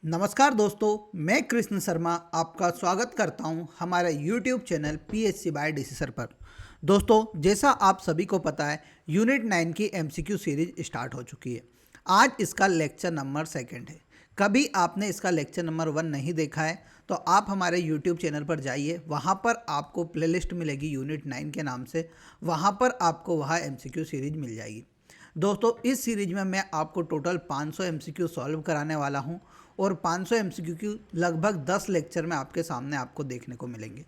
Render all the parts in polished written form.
नमस्कार दोस्तों, मैं कृष्ण शर्मा आपका स्वागत करता हूं हमारे YouTube channel PSC by DC sir पर। दोस्तों, जैसा आप सभी को पता है, यूनिट 9 की MCQ सीरीज स्टार्ट हो चुकी है। आज इसका लेक्चर नंबर 2 है। कभी आपने इसका लेक्चर नंबर 1 नहीं देखा है तो आप हमारे YouTube चैनल पर जाइए, वहां पर आपको प्लेलिस्ट मिलेगी यूनिट 9 के नाम से। वहां पर आपको वह MCQ सीरीज मिल जाएगी। दोस्तों, इस सीरीज में मैं आपको टोटल 500 MCQ सॉल्व कराने वाला हूं और 500 MCQ की लगभग 10 लेक्चर में आपके सामने आपको देखने को मिलेंगे।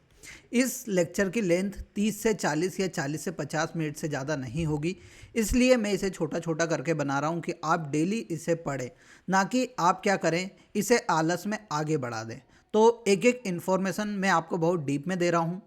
इस लेक्चर की लेंथ 30 से 40 या 40 से 50 मिनट से ज़्यादा नहीं होगी, इसलिए मैं इसे छोटा छोटा करके बना रहा हूं कि आप डेली इसे पढ़ें, ना कि आप क्या करें, इसे आलस में आगे बढ़ा दें। तो एक एक इन्फॉर्मेशन मैं आपको बहुत डीप में दे रहा हूं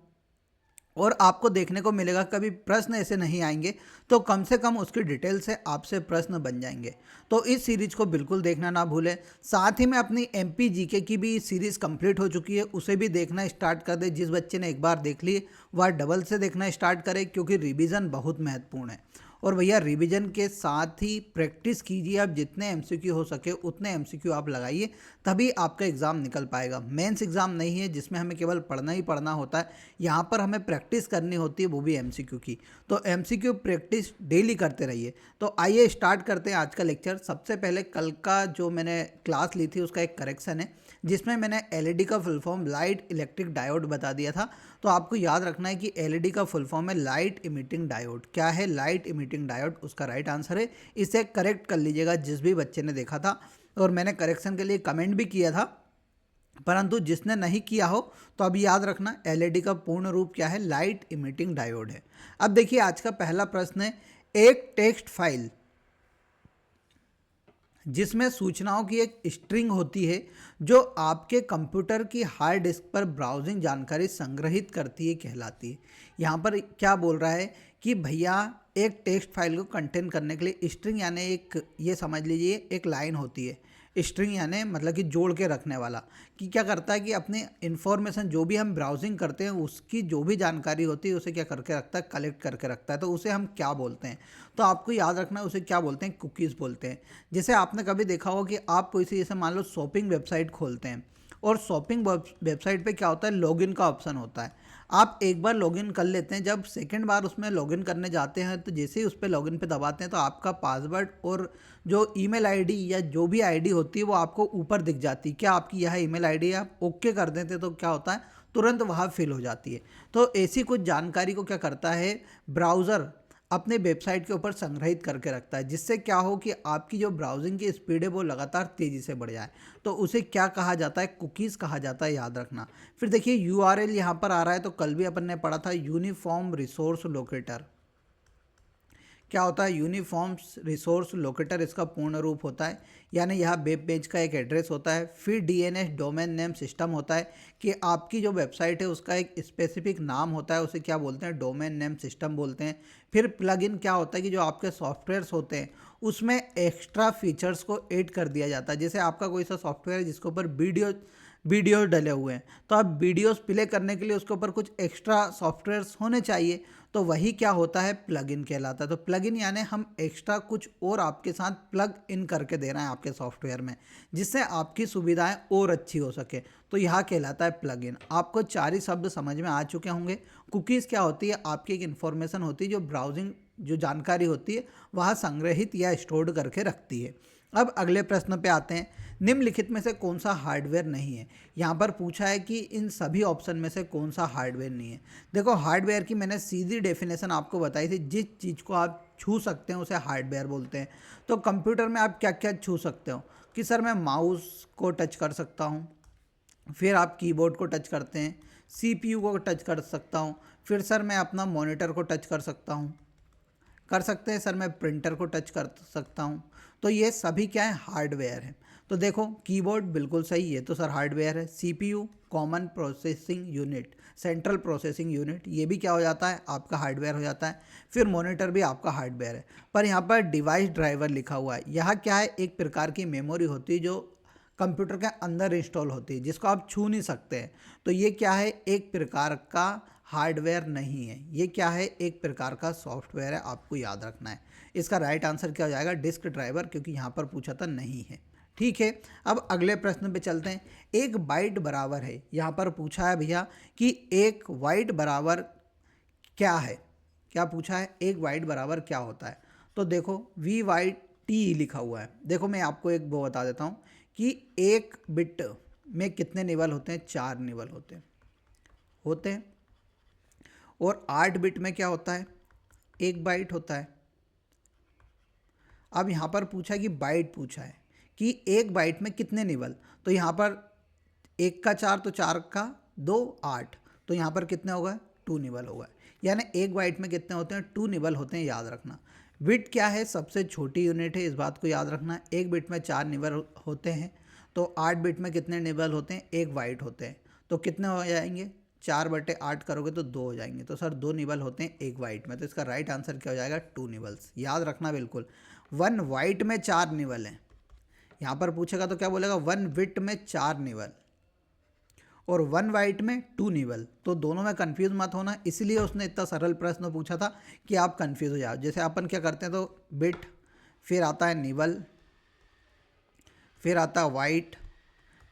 और आपको देखने को मिलेगा कभी प्रश्न ऐसे नहीं आएंगे तो कम से कम उसकी डिटेल से आपसे प्रश्न बन जाएंगे। तो इस सीरीज को बिल्कुल देखना ना भूलें। साथ ही में अपनी MP GK की भी सीरीज कंप्लीट हो चुकी है, उसे भी देखना स्टार्ट कर दे। जिस बच्चे ने एक बार देख ली वह डबल से देखना स्टार्ट करे, क्योंकि रिवीजन बहुत महत्वपूर्ण है। और भैया, रिवीजन के साथ ही प्रैक्टिस कीजिए। आप जितने MCQ हो सके उतने MCQ आप लगाइए, तभी आपका एग्ज़ाम निकल पाएगा। मेंस एग्ज़ाम नहीं है जिसमें हमें केवल पढ़ना ही पढ़ना होता है, यहाँ पर हमें प्रैक्टिस करनी होती है, वो भी MCQ की। तो MCQ प्रैक्टिस डेली करते रहिए। तो आइए स्टार्ट करते हैं आज का लेक्चर। सबसे पहले कल का जो मैंने क्लास ली थी उसका एक करेक्शन है, जिसमें मैंने LED का full form light electric diode बता दिया था। तो आपको याद रखना है कि LED का फुल फॉर्म है लाइट इमिटिंग डायोड। क्या है लाइट इमिटिंग डायोड? उसका राइट आंसर है। इसे करेक्ट कर लीजिएगा जिस भी बच्चे ने देखा था, और मैंने करेक्शन के लिए कमेंट भी किया था, परंतु जिसने नहीं किया हो तो अभी याद रखना LED का पूर्ण रूप क्या है, लाइट इमिटिंग डायोड है। अब देखिए, आज का पहला प्रश्न है, एक टेक्स्ट फाइल जिसमें सूचनाओं की एक स्ट्रिंग होती है जो आपके कंप्यूटर की हार्ड डिस्क पर ब्राउजिंग जानकारी संग्रहित करती है, कहलाती है। यहाँ पर क्या बोल रहा है कि भैया, एक टेक्स्ट फाइल को कंटेन करने के लिए स्ट्रिंग यानी एक, ये समझ लीजिए एक लाइन होती है। स्ट्रिंग यानी मतलब कि जोड़ के रखने वाला, कि क्या करता है कि अपनी इन्फॉर्मेशन जो भी हम ब्राउजिंग करते हैं उसकी जो भी जानकारी होती है उसे क्या करके रखता है, कलेक्ट करके रखता है। तो उसे हम क्या बोलते हैं? तो आपको याद रखना है उसे क्या बोलते हैं, कुकीज़ बोलते हैं। जैसे आपने कभी देखा होगा कि आप कोई सी, जैसे मान लो शॉपिंग वेबसाइट खोलते हैं, और शॉपिंग वेबसाइट पे क्या होता है, लॉगिन का ऑप्शन होता है। आप एक बार लॉगिन कर लेते हैं, जब सेकंड बार उसमें लॉगिन करने जाते हैं तो जैसे ही उस पर लॉगिन पे दबाते हैं तो आपका पासवर्ड और जो ईमेल आईडी या जो भी आईडी होती है वो आपको ऊपर दिख जाती है। क्या आपकी यह ईमेल आईडी है? आप ओके कर देते तो क्या होता है, तुरंत वहाँ फिल हो जाती है। तो ऐसी कुछ जानकारी को क्या करता है, ब्राउज़र अपने वेबसाइट के ऊपर संग्रहित करके रखता है, जिससे क्या हो कि आपकी जो ब्राउजिंग की स्पीड है वो लगातार तेज़ी से बढ़ जाए। तो उसे क्या कहा जाता है, कुकीज़ कहा जाता है, याद रखना। फिर देखिए, URL यहाँ पर आ रहा है, तो कल भी अपन ने पढ़ा था, यूनिफॉर्म रिसोर्स लोकेटर। क्या होता है यूनिफॉर्म रिसोर्स लोकेटर? इसका पूर्ण रूप होता है, यानी यह वेब पेज का एक एड्रेस होता है। फिर DNS डोमेन नेम सिस्टम होता है, कि आपकी जो वेबसाइट है उसका एक स्पेसिफिक नाम होता है, उसे क्या बोलते हैं, डोमेन नेम सिस्टम बोलते हैं। फिर प्लगइन क्या होता है कि जो आपके सॉफ्टवेयर्स होते हैं उसमें एक्स्ट्रा फीचर्स को ऐड कर दिया जाता है। जैसे आपका कोई सा सॉफ्टवेयर है जिसके ऊपर वीडियो डले हुए हैं, तो अब वीडियोस प्ले करने के लिए उसके ऊपर कुछ एक्स्ट्रा सॉफ्टवेयर्स होने चाहिए, तो वही क्या होता है, प्लगइन कहलाता है। तो प्लगइन यानी हम एक्स्ट्रा कुछ और आपके साथ प्लग इन करके दे रहे हैं आपके सॉफ्टवेयर में, जिससे आपकी सुविधाएं और अच्छी हो सके, तो यह कहलाता है प्लगइन। आपको 4 ही शब्द समझ में आ चुके होंगे। कुकीज़ क्या होती है, आपकी एक इन्फॉर्मेशन होती है जो ब्राउजिंग जो जानकारी होती है वह संग्रहित या स्टोर्ड करके रखती है। अब अगले प्रश्न पे आते हैं, निम्नलिखित में से कौन सा हार्डवेयर नहीं है? यहाँ पर पूछा है कि इन सभी ऑप्शन में से कौन सा हार्डवेयर नहीं है। देखो, हार्डवेयर की मैंने सीधी डेफिनेशन आपको बताई थी, जिस चीज़ को आप छू सकते हैं उसे हार्डवेयर बोलते हैं। तो कंप्यूटर में आप क्या क्या छू सकते हो, कि सर मैं माउस को टच कर सकता हूँ, फिर आप कीबोर्ड को टच करते हैं, CPU को टच कर सकता हूँ, फिर सर मैं अपना मॉनिटर को टच कर सकता हूँ, कर सकते हैं सर मैं प्रिंटर को टच कर सकता हूँ। तो ये सभी क्या है, हार्डवेयर है। तो देखो, कीबोर्ड बिल्कुल सही है, तो सर हार्डवेयर है। CPU common processing unit, central processing unit, ये भी क्या हो जाता है, आपका हार्डवेयर हो जाता है। फिर मॉनिटर भी आपका हार्डवेयर है। पर यहाँ पर डिवाइस ड्राइवर लिखा हुआ है, यह क्या है, एक प्रकार की मेमोरी होती है जो कंप्यूटर के अंदर इंस्टॉल होती है, जिसको आप छू नहीं सकते हैं। तो ये क्या है, एक प्रकार का हार्डवेयर नहीं है, ये क्या है, एक प्रकार का सॉफ्टवेयर है, आपको याद रखना है। इसका राइट आंसर क्या हो जाएगा, डिस्क ड्राइवर, क्योंकि यहाँ पर पूछा था नहीं है। ठीक है, अब अगले प्रश्न पे चलते हैं। एक बाइट बराबर है, यहाँ पर पूछा है भैया कि एक वाइट बराबर क्या है। क्या पूछा है, एक वाइट बराबर क्या होता है। तो देखो वी वाइट टी लिखा हुआ है। देखो मैं आपको एक वो बता देता हूँ कि एक बिट में कितने निबल होते हैं, 4 निबल होते हैं। और 8 बिट में क्या होता है, एक बाइट होता है। अब यहाँ पर पूछा है कि बाइट पूछा है कि एक बाइट में कितने निबल, तो यहाँ पर 1 का 4 तो 4 का 2 8, तो यहाँ पर कितने होगा, 2 निबल होगा। यानी एक बाइट में कितने होते हैं, 2 निबल होते हैं, याद रखना। बिट क्या है, सबसे छोटी यूनिट है, इस बात को याद रखना। एक बिट में 4 निबल होते हैं, तो 8 बिट में कितने निबल होते हैं, एक बाइट होते हैं। तो कितने हो जाएंगे, 4/8 करोगे तो 2 हो जाएंगे। तो सर 2 निबल होते हैं एक वाइट में, तो इसका राइट आंसर क्या हो जाएगा, 2 निबल्स। याद रखना बिल्कुल, 1 वाइट में 4 निबल हैं। यहाँ पर पूछेगा तो क्या बोलेगा, 1 विट में 4 निबल और 1 वाइट में 2 निबल। तो दोनों में कंफ्यूज मत होना, इसलिए उसने इतना सरल प्रश्न पूछा था कि आप कंफ्यूज हो जाओ। जैसे अपन क्या करते हैं, तो बिट, फिर आता है निबल, फिर आता है वाइट,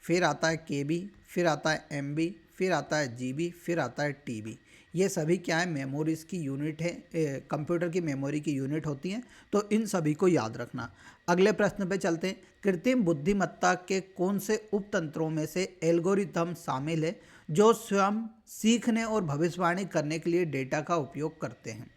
फिर आता है केबी, फिर आता है एमबी, फिर आता है जीबी, फिर आता है टीबी। ये सभी क्या है, मेमोरीज की यूनिट है, कंप्यूटर की मेमोरी की यूनिट होती हैं। तो इन सभी को याद रखना। अगले प्रश्न पे चलते हैं। कृत्रिम बुद्धिमत्ता के कौन से उपतंत्रों में से एल्गोरिथम शामिल है जो स्वयं सीखने और भविष्यवाणी करने के लिए डेटा का उपयोग करते हैं।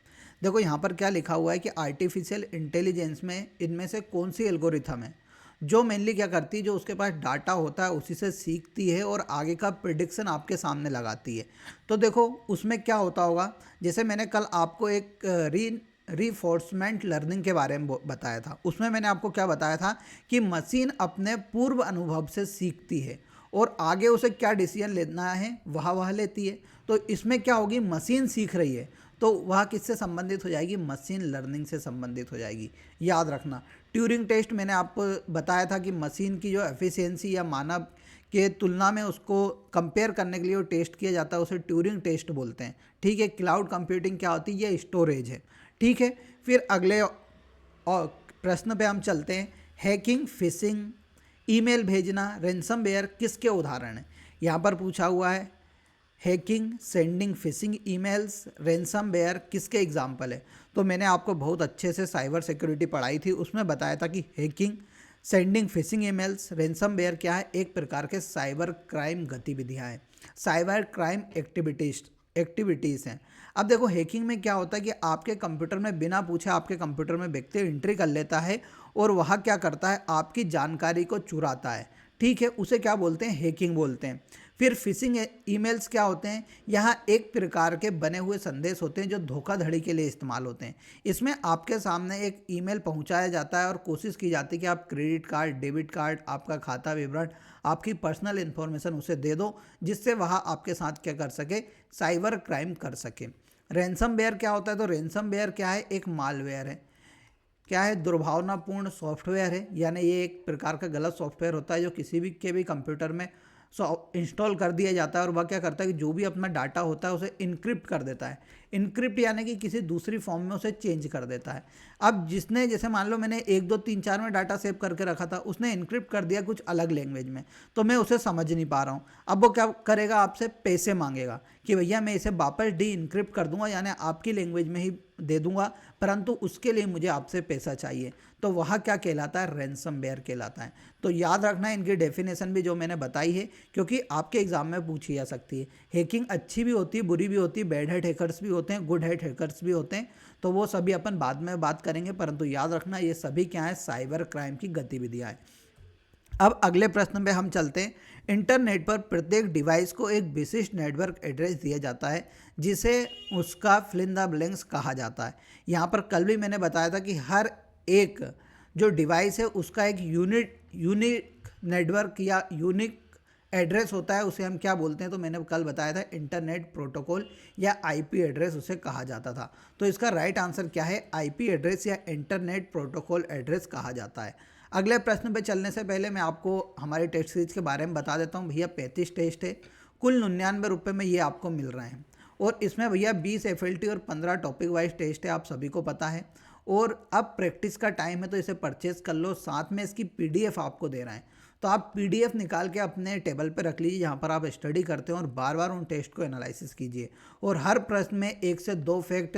देखो यहाँ पर क्या लिखा हुआ है कि आर्टिफिशियल इंटेलिजेंस में इनमें से कौन सी एल्गोरिथम है जो मेनली क्या करती है, जो उसके पास डाटा होता है उसी से सीखती है और आगे का प्रिडिक्शन आपके सामने लगाती है। तो देखो उसमें क्या होता होगा, जैसे मैंने कल आपको एक रीफोर्समेंट लर्निंग के बारे में बताया था। उसमें मैंने आपको क्या बताया था कि मशीन अपने पूर्व अनुभव से सीखती है और आगे उसे क्या डिसीजन लेना है वह लेती है। तो इसमें क्या होगी, मशीन सीख रही है, तो वह किससे संबंधित हो जाएगी, मशीन लर्निंग से संबंधित हो जाएगी। याद रखना, ट्यूरिंग टेस्ट मैंने आपको बताया था कि मशीन की जो एफिशिएंसी या मानव के तुलना में उसको कंपेयर करने के लिए वो टेस्ट किया जाता है, उसे ट्यूरिंग टेस्ट बोलते हैं। ठीक है, क्लाउड कंप्यूटिंग क्या होती है, ये स्टोरेज है। ठीक है, फिर अगले और प्रश्न पे हम चलते हैं। हैकिंग, फिशिंग, ईमेल भेजना, रैंसमवेयर किसके उदाहरण हैं। यहाँ पर पूछा हुआ है hacking, sending fishing emails, ransomware किसके एग्जाम्पल है। तो मैंने आपको बहुत अच्छे से साइबर सिक्योरिटी पढ़ाई थी, उसमें बताया था कि hacking, sending fishing emails, ransomware क्या है, एक प्रकार के साइबर क्राइम गतिविधियाँ हैं, साइबर क्राइम एक्टिविटीज़ हैं। अब देखो हैकिंग में क्या होता है कि आपके कंप्यूटर में बिना पूछे आपके कंप्यूटर में व्यक्ति एंट्री कर लेता है और वह क्या करता है, आपकी जानकारी को चुराता है। ठीक है, उसे क्या बोलते हैं, हैकिंग बोलते हैं। फिर फिशिंग ईमेल्स क्या होते हैं, यहाँ एक प्रकार के बने हुए संदेश होते हैं जो धोखाधड़ी के लिए इस्तेमाल होते हैं। इसमें आपके सामने एक ईमेल पहुंचाया जाता है और कोशिश की जाती है कि आप क्रेडिट कार्ड, डेबिट कार्ड, आपका खाता विवरण, आपकी पर्सनल इन्फॉर्मेशन उसे दे दो, जिससे वह आपके साथ क्या कर सके, साइबर क्राइम कर सके। रैंसमवेयर क्या होता है, तो रैंसमवेयर क्या है, एक मालवेयर है। क्या है, दुर्भावनापूर्ण सॉफ्टवेयर है, यानी ये एक प्रकार का गलत सॉफ्टवेयर होता है जो किसी भी के भी कंप्यूटर में इंस्टॉल कर दिया जाता है और वह क्या करता है कि जो भी अपना डाटा होता है उसे इनक्रिप्ट कर देता है। इनक्रिप्ट यानी कि किसी दूसरी फॉर्म में उसे चेंज कर देता है। अब जिसने, जैसे मान लो मैंने 1 2 3 4 में डाटा सेव करके रखा था, उसने इनक्रिप्ट कर दिया कुछ अलग लैंग्वेज में, तो मैं उसे समझ नहीं पा रहा हूँ। अब वो क्या करेगा, आपसे पैसे मांगेगा कि भैया मैं इसे वापस डी इनक्रिप्ट कर दूंगा, यानी आपकी लैंग्वेज में ही दे दूंगा, परंतु उसके लिए मुझे आपसे पैसा चाहिए। तो वह क्या कहलाता है, रैंसमवेयर कहलाता है। तो याद रखना इनकी डेफिनेशन भी जो मैंने बताई है, क्योंकि आपके एग्जाम में पूछी जा सकती है। हैकिंग अच्छी भी होती है, बुरी भी होती है, बैड हेड हैकर्स भी होते हैं, गुड हेड हैकर्स भी होते हैं, तो वो सभी अपन बाद में बात करेंगे, परंतु याद रखना ये सभी क्या है, साइबर क्राइम की गतिविधियाँ हैं। अब अगले प्रश्न पे हम चलते हैं। इंटरनेट पर प्रत्येक डिवाइस को एक विशिष्ट नेटवर्क एड्रेस दिया जाता है जिसे उसका फिल इन द ब्लैंक्स कहा जाता है। यहाँ पर कल भी मैंने बताया था कि हर एक जो डिवाइस है उसका एक यूनिक नेटवर्क या यूनिक एड्रेस होता है, उसे हम क्या बोलते हैं, तो मैंने कल बताया था इंटरनेट प्रोटोकॉल या आईपी एड्रेस उसे कहा जाता था। तो इसका राइट आंसर क्या है, आईपी एड्रेस या इंटरनेट प्रोटोकॉल एड्रेस कहा जाता है। अगले प्रश्न पे चलने से पहले मैं आपको हमारे टेस्ट सीरीज के बारे में बता देता हूँ। भैया 35 टेस्ट है, कुल 99 रुपये में ये आपको मिल रहे हैं और इसमें भैया 20 एफएलटी और 15 टॉपिक वाइज टेस्ट है, आप सभी को पता है। और अब प्रैक्टिस का टाइम है तो इसे परचेज कर लो, साथ में इसकी पीडीएफ आपको दे रहे हैं। तो आप पीडीएफ निकाल के अपने टेबल पे रख लीजिए जहाँ पर आप स्टडी करते हो और बार बार उन टेस्ट को एनालिसिस कीजिए और हर प्रश्न में 1 से 2 फैक्ट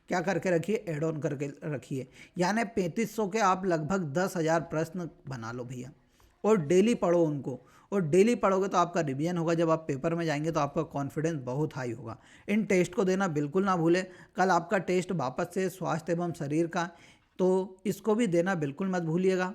क्या करके रखिए, एड ऑन करके रखिए। यानी 3500 के आप लगभग 10,000 प्रश्न बना लो भैया, और डेली पढ़ो उनको। और डेली पढ़ोगे तो आपका रिवीजन होगा, जब आप पेपर में जाएंगे तो आपका कॉन्फिडेंस बहुत हाई होगा। इन टेस्ट को देना बिल्कुल ना भूलें। कल आपका टेस्ट वापस से स्वास्थ्य एवं शरीर का, तो इसको भी देना बिल्कुल मत भूलिएगा।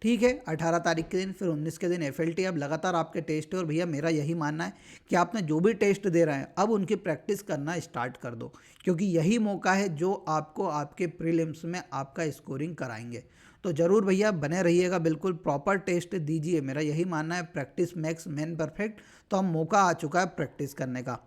ठीक है, 18 तारीख के दिन, फिर 19 के दिन एफएलटी। अब लगातार आपके टेस्ट है और भैया मेरा यही मानना है कि आपने जो भी टेस्ट दे रहे हैं अब उनकी प्रैक्टिस करना स्टार्ट कर दो, क्योंकि यही मौका है जो आपको आपके प्रीलिम्स में आपका स्कोरिंग कराएंगे। तो ज़रूर भैया बने रहिएगा, बिल्कुल प्रॉपर टेस्ट दीजिए, मेरा यही मानना है। Practice makes man perfect. तो अब मौका आ चुका है प्रैक्टिस करने का।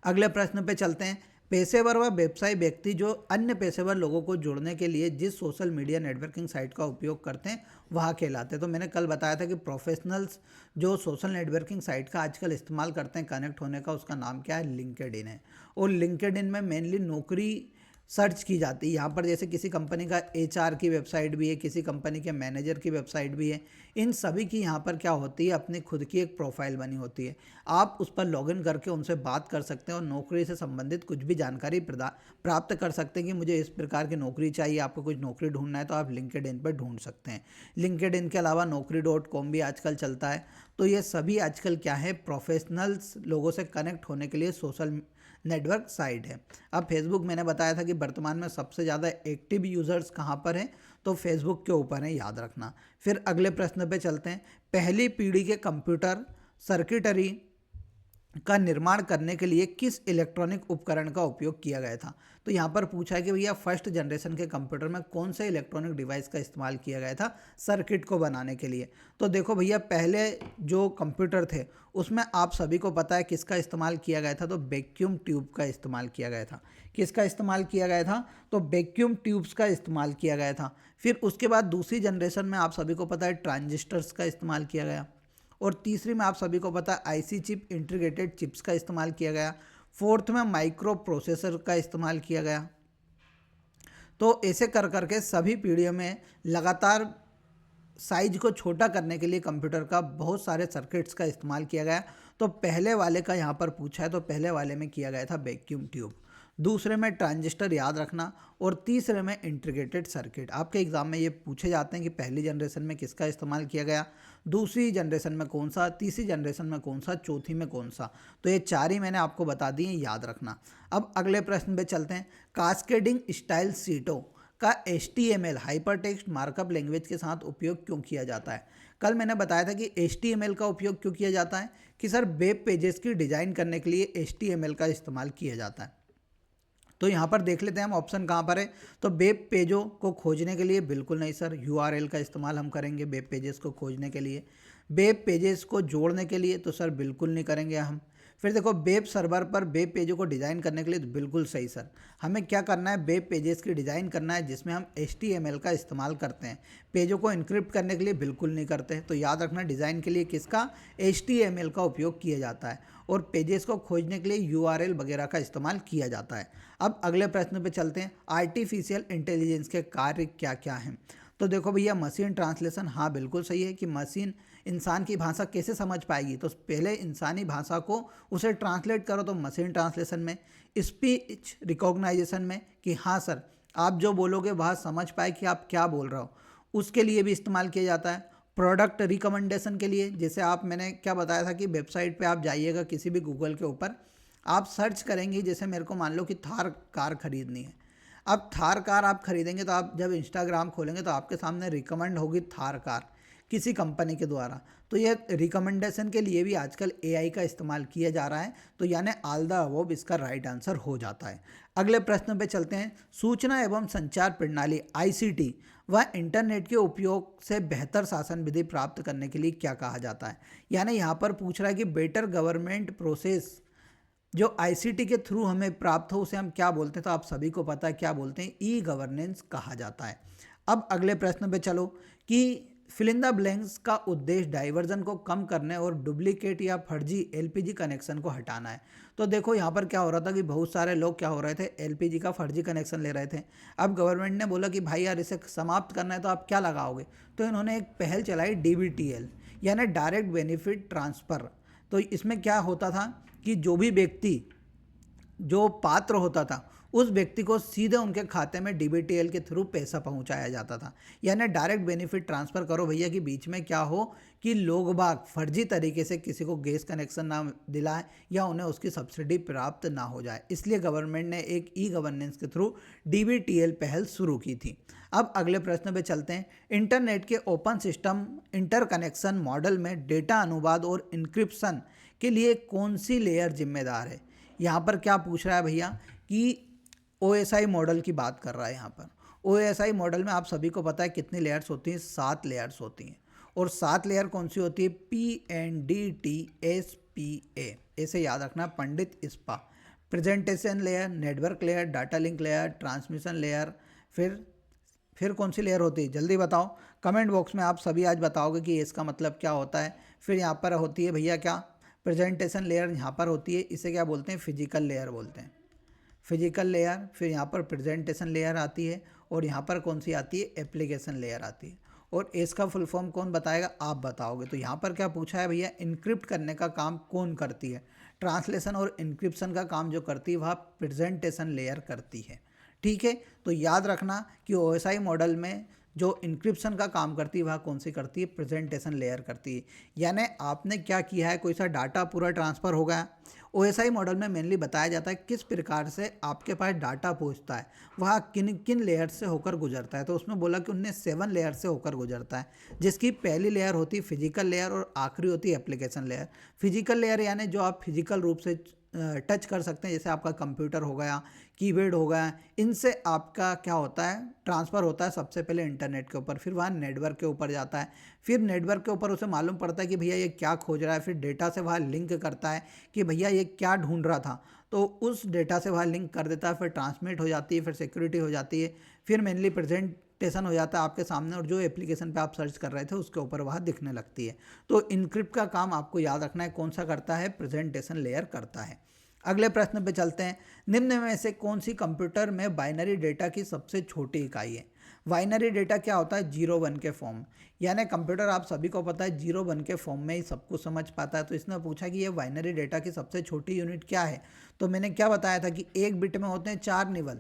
अगले प्रश्न पे चलते हैं। पेशेवर व व्यवसायी व्यक्ति जो अन्य पेशेवर लोगों को जोड़ने के लिए जिस सोशल मीडिया नेटवर्किंग साइट का उपयोग करते हैं वह कहलाते हैं। तो मैंने कल बताया था कि प्रोफेशनल्स जो सोशल नेटवर्किंग साइट का आजकल इस्तेमाल करते हैं कनेक्ट होने का, उसका नाम क्या है, लिंक्डइन है। और लिंक्डइन में मेनली नौकरी सर्च की जाती है। यहाँ पर जैसे किसी कंपनी का एचआर की वेबसाइट भी है, किसी कंपनी के मैनेजर की वेबसाइट भी है। इन सभी की यहाँ पर क्या होती है, अपनी खुद की एक प्रोफाइल बनी होती है। आप उस पर लॉगिन करके उनसे बात कर सकते हैं और नौकरी से संबंधित कुछ भी जानकारी प्राप्त कर सकते हैं कि मुझे इस प्रकार की नौकरी चाहिए, आपको कुछ नौकरी ढूंढना है तो आप लिंक्डइन पर ढूंढ सकते हैं। लिंक्डइन के अलावा naukri.com भी आजकल चलता है। तो ये सभी आजकल क्या है, प्रोफेशनल्स लोगों से कनेक्ट होने के लिए सोशल नेटवर्क साइट है। अब फेसबुक मैंने बताया था कि वर्तमान में सबसे ज़्यादा एक्टिव यूज़र्स कहाँ पर हैं, तो फेसबुक के ऊपर है, याद रखना। फिर अगले प्रश्न पे चलते हैं। पहली पीढ़ी के कंप्यूटर सर्किटरी का निर्माण करने के लिए किस इलेक्ट्रॉनिक उपकरण का उपयोग किया गया था। तो यहाँ पर पूछा है कि भैया फर्स्ट जनरेशन के कंप्यूटर में कौन से इलेक्ट्रॉनिक डिवाइस का इस्तेमाल किया गया था सर्किट को बनाने के लिए। तो देखो भैया, पहले जो कंप्यूटर थे उसमें आप सभी को पता है किसका इस्तेमाल किया गया था, तो वैक्यूम ट्यूब का इस्तेमाल किया गया था। किसका इस्तेमाल किया गया था, तो वैक्यूम ट्यूब्स का इस्तेमाल किया गया था। फिर उसके बाद दूसरी जनरेशन में आप सभी को पता है ट्रांजिस्टर्स का इस्तेमाल किया गया। और तीसरी में आप सभी को पता है आईसी चिप, इंटीग्रेटेड चिप्स का इस्तेमाल किया गया। फोर्थ में माइक्रो प्रोसेसर का इस्तेमाल किया गया। तो ऐसे कर करके सभी पीढ़ियों में लगातार साइज को छोटा करने के लिए कंप्यूटर का बहुत सारे सर्किट्स का इस्तेमाल किया गया। तो पहले वाले का यहाँ पर पूछा है, तो पहले वाले में किया गया था वैक्यूम ट्यूब, दूसरे में ट्रांजिस्टर, याद रखना, और तीसरे में इंटीग्रेटेड सर्किट। आपके एग्जाम में ये पूछे जाते हैं कि पहली जनरेशन में किसका इस्तेमाल किया गया, दूसरी जनरेशन में कौन सा, तीसरी जनरेशन में कौन सा, चौथी में कौन सा। तो ये चार ही मैंने आपको बता दिए, याद रखना। अब अगले प्रश्न पे चलते हैं। कास्केडिंग स्टाइल सीटों का HTML hyper text markup language के साथ उपयोग क्यों किया जाता है। कल मैंने बताया था कि HTML का उपयोग क्यों किया जाता है, कि सर वेब पेजेस की डिज़ाइन करने के लिए HTML का इस्तेमाल किया जाता है। तो यहाँ पर देख लेते हैं हम ऑप्शन कहाँ पर है। तो वेब पेजों को खोजने के लिए बिल्कुल नहीं सर, URL का इस्तेमाल हम करेंगे वेब पेजेस को खोजने के लिए। वेब पेजेस को जोड़ने के लिए तो सर बिल्कुल नहीं करेंगे हम। फिर देखो वेब सर्वर पर वेब पेजों को डिज़ाइन करने के लिए तो बिल्कुल सही सर, हमें क्या करना है, वेब पेजेस की डिज़ाइन करना है जिसमें हम HTML का इस्तेमाल करते हैं। पेजों को इनक्रिप्ट करने के लिए बिल्कुल नहीं करते। तो याद रखना, डिज़ाइन के लिए किसका, HTML का उपयोग किया जाता है, और पेजेस को खोजने के लिए URL वगैरह का इस्तेमाल किया जाता है। अब अगले प्रश्न पे चलते हैं। आर्टिफिशियल इंटेलिजेंस के कार्य क्या क्या हैं। तो देखो भैया, मशीन ट्रांसलेशन, हाँ बिल्कुल सही है कि मशीन इंसान की भाषा कैसे समझ पाएगी, तो पहले इंसानी भाषा को उसे ट्रांसलेट करो, तो मशीन ट्रांसलेशन में। स्पीच रिकॉग्नाइजेशन में, कि हाँ सर आप जो बोलोगे वह समझ पाए कि आप क्या बोल रहे हो, उसके लिए भी इस्तेमाल किया जाता है। प्रोडक्ट रिकमेंडेशन के लिए, जैसे आप, मैंने क्या बताया था कि वेबसाइट पे आप जाइएगा किसी भी गूगल के ऊपर, आप सर्च करेंगे, जैसे मेरे को मान लो कि थार कार खरीदनी है। अब थार कार आप खरीदेंगे तो आप जब इंस्टाग्राम खोलेंगे तो आपके सामने रिकमेंड होगी थार कार किसी कंपनी के द्वारा। तो ये रिकमेंडेशन के लिए भी आजकल AI का इस्तेमाल किया जा रहा है। तो यानी ऑल द अबव इसका राइट आंसर हो जाता है। अगले प्रश्न पे चलते हैं। सूचना एवं संचार प्रणाली ICT व इंटरनेट के उपयोग से बेहतर शासन विधि प्राप्त करने के लिए क्या कहा जाता है। यानी यहाँ पर पूछ रहा है कि बेटर गवर्नमेंट प्रोसेस जो ICT के थ्रू हमें प्राप्त हो उसे हम क्या बोलते हैं। तो आप सभी को पता है क्या बोलते हैं, ई गवर्नेंस कहा जाता है। अब अगले प्रश्न पे चलो कि फिल इन द ब्लैंक्स का उद्देश्य डाइवर्जन को कम करने और डुप्लीकेट या फर्जी एलपीजी कनेक्शन को हटाना है। तो देखो यहाँ पर क्या हो रहा था कि बहुत सारे लोग क्या हो रहे थे, एलपीजी का फर्जी कनेक्शन ले रहे थे। अब गवर्नमेंट ने बोला कि भाई यार इसे समाप्त करना है तो आप क्या लगाओगे, तो इन्होंने एक पहल चलाई डीबीटीएल, यानी डायरेक्ट बेनिफिट ट्रांसफ़र। तो इसमें क्या होता था कि जो भी व्यक्ति जो पात्र होता था उस व्यक्ति को सीधे उनके खाते में डीबीटीएल के थ्रू पैसा पहुंचाया जाता था। यानी डायरेक्ट बेनिफिट ट्रांसफ़र करो भैया, कि बीच में क्या हो कि लोग बाग फर्जी तरीके से किसी को गैस कनेक्शन ना दिलाएं या उन्हें उसकी सब्सिडी प्राप्त ना हो जाए। इसलिए गवर्नमेंट ने एक ई गवर्नेंस के थ्रू डीबीटीएल पहल शुरू की थी। अब अगले प्रश्न पे चलते हैं। इंटरनेट के ओपन सिस्टम इंटरकनेक्शन मॉडल में डेटा अनुवाद और इंक्रिप्शन के लिए कौन सी लेयर जिम्मेदार है। यहाँ पर क्या पूछ रहा है भैया कि OSI मॉडल की बात कर रहा है। यहाँ पर OSI मॉडल में आप सभी को पता है कितनी लेयर्स होती हैं, 7 लेयर्स होती हैं। और 7 लेयर कौन सी होती है, PNDTSPA, ऐसे याद रखना, पंडित इस्पा। Presentation layer, network layer, data link layer, transmission layer, फिर कौन सी लेयर होती है, जल्दी बताओ। कमेंट बॉक्स में आप सभी आज बताओगे कि इसका मतलब क्या होता है। फिर यहाँ पर होती है भैया क्या, प्रेजेंटेशन लेयर यहाँ पर होती है, इसे क्या बोलते हैं, फिजिकल लेयर बोलते हैं, फिजिकल लेयर। फिर यहाँ पर प्रेजेंटेशन लेयर आती है और यहाँ पर कौन सी आती है, एप्लीकेशन लेयर आती है। और इसका फुल फॉर्म कौन बताएगा, आप बताओगे। तो यहाँ पर क्या पूछा है भैया, इनक्रिप्ट करने का काम कौन करती है। ट्रांसलेशन और इनक्रिप्शन का काम जो करती है वह प्रेजेंटेशन लेयर करती है। ठीक है, तो याद रखना कि OSI मॉडल में जो इंक्रिप्शन का काम करती है वह कौन सी करती है, प्रेजेंटेशन लेयर करती है। यानी आपने क्या किया है, कोई सा डाटा पूरा ट्रांसफ़र हो गया। OSI मॉडल में मेनली बताया जाता है किस प्रकार से आपके पास डाटा पहुंचता है, वह किन किन लेयर से होकर गुजरता है। तो उसमें बोला कि उनने 7 लेयर से होकर गुजरता है, जिसकी पहली लेयर होती है फिजिकल लेयर और आखिरी होती है एप्लीकेशन लेयर। फिजिकल लेयर यानी जो आप फिजिकल रूप से टच कर सकते हैं, जैसे आपका कंप्यूटर हो गया, कीबोर्ड हो गया, इनसे आपका क्या होता है, ट्रांसफ़र होता है सबसे पहले इंटरनेट के ऊपर, फिर वहाँ नेटवर्क के ऊपर जाता है, फिर नेटवर्क के ऊपर उसे मालूम पड़ता है कि भैया ये क्या खोज रहा है, फिर डेटा से वहाँ लिंक करता है कि भैया ये क्या ढूंढ रहा था, तो उस डेटा से वहाँ लिंक कर देता है, फिर ट्रांसमिट हो जाती है, फिर सिक्योरिटी हो जाती है, फिर मेनली प्रेजेंटेशन हो जाता है आपके सामने, और जो एप्लीकेशन पे आप सर्च कर रहे थे उसके ऊपर वहाँ दिखने लगती है। तो इनक्रिप्ट का काम आपको याद रखना है कौन सा करता है, प्रेजेंटेशन लेयर करता है। अगले प्रश्न पे चलते हैं। निम्न में से कौन सी कंप्यूटर में बाइनरी डेटा की सबसे छोटी इकाई है। बाइनरी डेटा क्या होता है, 0 1 के फॉर्म, यानी कंप्यूटर आप सभी को पता है 0 1 के फॉर्म में ही सब कुछ समझ पाता है। तो इसने पूछा कि ये बाइनरी डेटा की सबसे छोटी यूनिट क्या है। तो मैंने क्या बताया था कि एक बिट में होते हैं 4 निबल,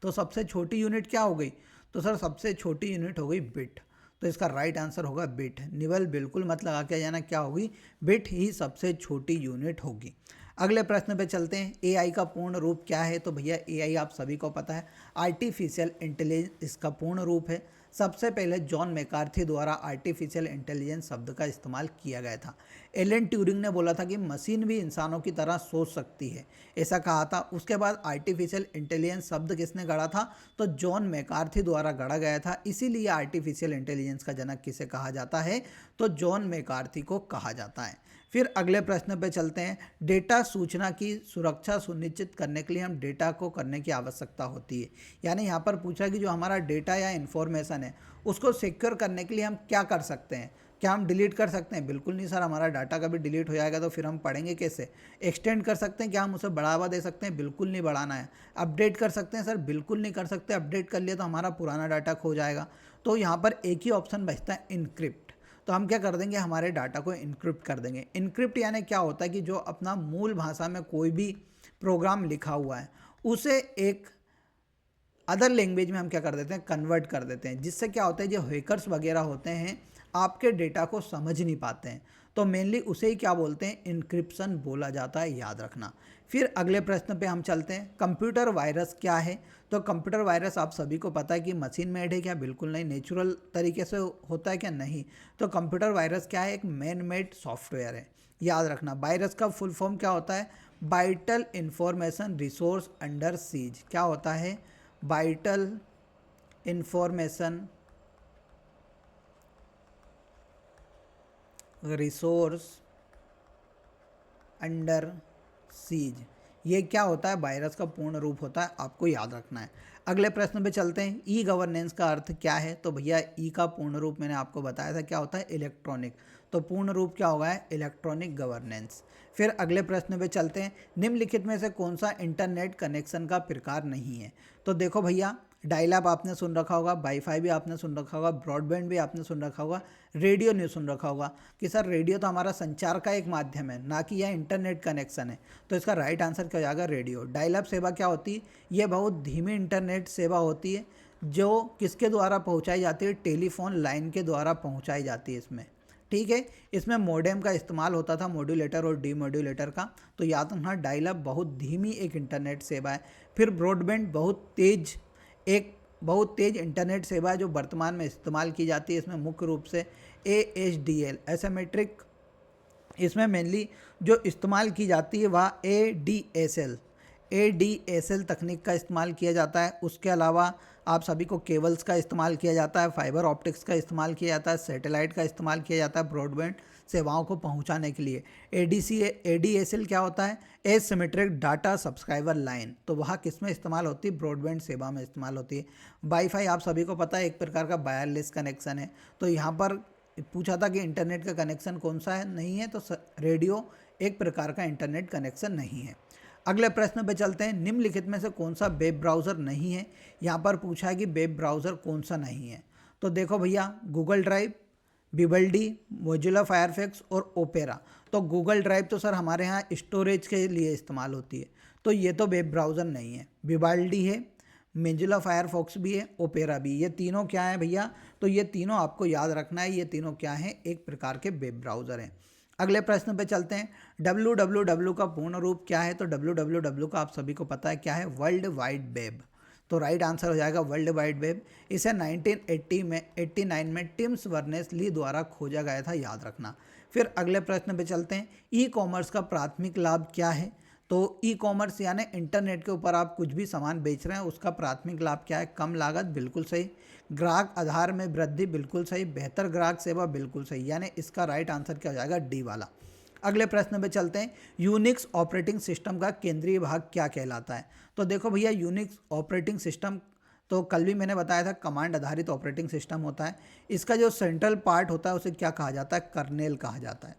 तो सबसे छोटी यूनिट क्या हो गई, तो सर सबसे छोटी यूनिट हो गई बिट। तो इसका राइट आंसर होगा बिट। निबल बिल्कुल मत लगा के जाना, क्या होगी, बिट ही सबसे छोटी यूनिट होगी। अगले प्रश्न पे चलते हैं। एआई का पूर्ण रूप क्या है। तो भैया एआई आप सभी को पता है, आर्टिफिशियल इंटेलिजेंस इसका पूर्ण रूप है। सबसे पहले जॉन मैकार्थी द्वारा आर्टिफिशियल इंटेलिजेंस शब्द का इस्तेमाल किया गया था। एलन ट्यूरिंग ने बोला था कि मशीन भी इंसानों की तरह सोच सकती है, ऐसा कहा था। उसके बाद आर्टिफिशियल इंटेलिजेंस शब्द किसने गढ़ा था, तो जॉन मैकार्थी द्वारा गढ़ा गया था। इसीलिए आर्टिफिशियल इंटेलिजेंस का जनक किसे कहा जाता है, तो जॉन मैकार्थी को कहा जाता है। फिर अगले प्रश्न पे चलते हैं। डेटा सूचना की सुरक्षा सुनिश्चित करने के लिए हम डेटा को करने की आवश्यकता होती है। यानी यहाँ पर पूछा कि जो हमारा डेटा या इन्फॉर्मेशन है उसको सिक्योर करने के लिए हम क्या कर सकते हैं। क्या हम डिलीट कर सकते हैं, बिल्कुल नहीं सर, हमारा डाटा कभी डिलीट हो जाएगा तो फिर हम पढ़ेंगे कैसे। एक्सटेंड कर सकते हैं, क्या हम उसे बढ़ावा दे सकते हैं, बिल्कुल नहीं बढ़ाना है। अपडेट कर सकते हैं, सर बिल्कुल नहीं कर सकते, अपडेट कर लिया तो हमारा पुराना डाटा खो जाएगा। तो यहाँ पर एक ही ऑप्शन बचता है, इनक्रिप्ट। तो हम क्या कर देंगे, हमारे डाटा को इनक्रिप्ट कर देंगे। इनक्रिप्ट यानी क्या होता है कि जो अपना मूल भाषा में कोई भी प्रोग्राम लिखा हुआ है उसे एक अदर लैंग्वेज में हम क्या कर देते हैं, कन्वर्ट कर देते हैं, जिससे क्या होता है जो हैकर्स वगैरह होते हैं आपके डेटा को समझ नहीं पाते हैं। तो मेनली उसे ही क्या बोलते हैं, इनक्रिप्शन बोला जाता है, याद रखना। फिर अगले प्रश्न पे हम चलते हैं। कंप्यूटर वायरस क्या है। तो कंप्यूटर वायरस आप सभी को पता है कि मशीन मेड है क्या, बिल्कुल नहीं। नेचुरल तरीके से होता है क्या, नहीं। तो कंप्यूटर वायरस क्या है, एक मैन मेड सॉफ्टवेयर है, याद रखना। वायरस का फुल फॉर्म क्या होता है, vital information resource under seize. क्या होता है, vital information resource under seize, ये क्या होता है, वायरस का पूर्ण रूप होता है, आपको याद रखना है। अगले प्रश्न पे चलते हैं, ई गवर्नेंस का अर्थ क्या है। तो भैया ई का पूर्ण रूप मैंने आपको बताया था क्या होता है, इलेक्ट्रॉनिक। तो पूर्ण रूप क्या होगा, इलेक्ट्रॉनिक गवर्नेंस। फिर अगले प्रश्न पे चलते हैं, निम्नलिखित में से कौन सा इंटरनेट कनेक्शन का प्रकार नहीं है। तो देखो भैया, डायल अप आपने सुन रखा होगा, वाईफाई भी आपने सुन रखा होगा, ब्रॉडबैंड भी आपने सुन रखा होगा, रेडियो नहीं सुन रखा होगा कि सर रेडियो तो हमारा संचार का एक माध्यम है, ना कि यह इंटरनेट कनेक्शन है। तो इसका राइट आंसर क्या हो जाएगा, रेडियो। डायल अप सेवा क्या होती है, ये बहुत धीमी इंटरनेट सेवा होती है जो किसके द्वारा पहुंचाई जाती है, टेलीफोन लाइन के द्वारा पहुंचाई जाती है इसमें। ठीक है, इसमें मॉडेम का इस्तेमाल होता था, मॉड्यूलेटर और डीमॉड्यूलेटर का। तो याद रखना, डायल अप बहुत धीमी एक इंटरनेट सेवा है। फिर ब्रॉडबैंड बहुत तेज इंटरनेट सेवा है जो वर्तमान में इस्तेमाल की जाती है। इसमें मुख्य रूप से ASDL एसिमेट्रिक, इसमें मेनली जो इस्तेमाल की जाती है वह ADSL तकनीक का इस्तेमाल किया जाता है। उसके अलावा आप सभी को केबल्स का इस्तेमाल किया जाता है, फाइबर ऑप्टिक्स का इस्तेमाल किया जाता है, सैटेलाइट का इस्तेमाल किया जाता है ब्रॉडबैंड सेवाओं को पहुंचाने के लिए। ADSL क्या होता है, एसिमेट्रिक डाटा सब्सक्राइबर लाइन। तो वह किस में इस्तेमाल होती है, ब्रॉडबैंड सेवा में इस्तेमाल होती है। वाईफाई आप सभी को पता है एक प्रकार का वायरलेस कनेक्शन है। तो यहाँ पर पूछा था कि इंटरनेट का कनेक्शन कौन सा है, नहीं है, तो रेडियो एक प्रकार का इंटरनेट कनेक्शन नहीं है। अगले प्रश्न पे चलते हैं, निम्नलिखित में से कौन सा वेब ब्राउज़र नहीं है। यहाँ पर पूछा है कि वेब ब्राउज़र कौन सा नहीं है। तो देखो भैया, गूगल ड्राइव, विवल्डी, मोजिला फायरफॉक्स और ओपेरा। तो गूगल ड्राइव तो सर हमारे यहाँ स्टोरेज के लिए इस्तेमाल होती है, तो ये तो वेब ब्राउज़र नहीं है। विवल्डी है, मोजिला फायरफॉक्स भी है, ओपेरा भी। ये तीनों क्या है भैया, तो ये तीनों आपको याद रखना है, ये तीनों क्या हैं, एक प्रकार के वेब ब्राउज़र हैं। अगले प्रश्न पे चलते हैं, www का पूर्ण रूप क्या है। तो www का आप सभी को पता है क्या है, वर्ल्ड वाइड वेब। तो राइट आंसर हो जाएगा वर्ल्ड वाइड वेब। इसे 1989 में टिम्स बर्नेस ली द्वारा खोजा गया था, याद रखना। फिर अगले प्रश्न पे चलते हैं, ई कॉमर्स का प्राथमिक लाभ क्या है। तो ई कॉमर्स यानी इंटरनेट के ऊपर आप कुछ भी सामान बेच रहे हैं, उसका प्राथमिक लाभ क्या है, कम लागत, बिल्कुल सही। ग्राहक आधार में वृद्धि, बिल्कुल सही। बेहतर ग्राहक सेवा, बिल्कुल सही। यानी इसका राइट आंसर क्या हो जाएगा, डी वाला। अगले प्रश्न पे चलते हैं, यूनिक्स ऑपरेटिंग सिस्टम का केंद्रीय भाग क्या कहलाता है। तो देखो भैया, यूनिक्स ऑपरेटिंग सिस्टम तो कल भी मैंने बताया था, कमांड आधारित ऑपरेटिंग सिस्टम होता है। इसका जो सेंट्रल पार्ट होता है उसे क्या कहा जाता है, कर्नेल कहा जाता है।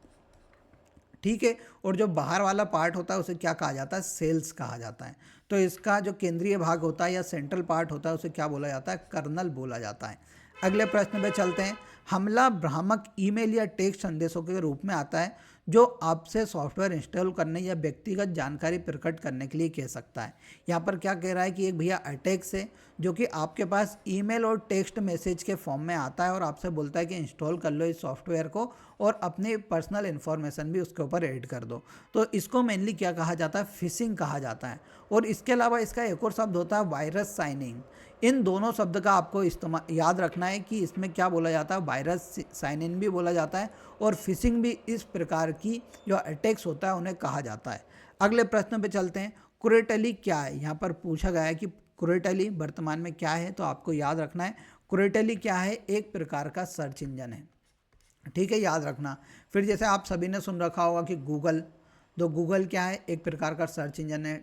ठीक है, और जो बाहर वाला पार्ट होता है उसे क्या कहा जाता है, सेल्स कहा जाता है। तो इसका जो केंद्रीय भाग होता है या सेंट्रल पार्ट होता है उसे क्या बोला जाता है, कर्नल बोला जाता है। अगले प्रश्न पे चलते हैं, हमला भ्रामक ईमेल या टेक्स्ट संदेशों के रूप में आता है जो आपसे सॉफ्टवेयर इंस्टॉल करने या व्यक्तिगत जानकारी प्रकट करने के लिए कह सकता है। यहाँ पर क्या कह रहा है कि एक भैया अटैक्स है जो कि आपके पास ईमेल और टेक्स्ट मैसेज के फॉर्म में आता है और आपसे बोलता है कि इंस्टॉल कर लो इस सॉफ्टवेयर को और अपनी पर्सनल इन्फॉर्मेशन भी उसके ऊपर ऐड कर दो। तो इसको मेनली क्या कहा जाता है, फिशिंग कहा जाता है। और इसके अलावा इसका एक और शब्द होता है वायरस साइनिंग। इन दोनों शब्द का आपको इस्तेमाल याद रखना है कि इसमें क्या बोला जाता है, वायरस साइन इन भी बोला जाता है और फिशिंग भी इस प्रकार की जो अटैक्स होता है उन्हें कहा जाता है। अगले प्रश्न पे चलते हैं, कुरेटली क्या है। यहाँ पर पूछा गया है कि कुरेटली वर्तमान में क्या है, तो आपको याद रखना है कुरेटली क्या है, एक प्रकार का सर्च इंजन है। ठीक है, याद रखना। फिर जैसे आप सभी ने सुन रखा होगा कि गूगल, तो गूगल क्या है, एक प्रकार का सर्च इंजन है।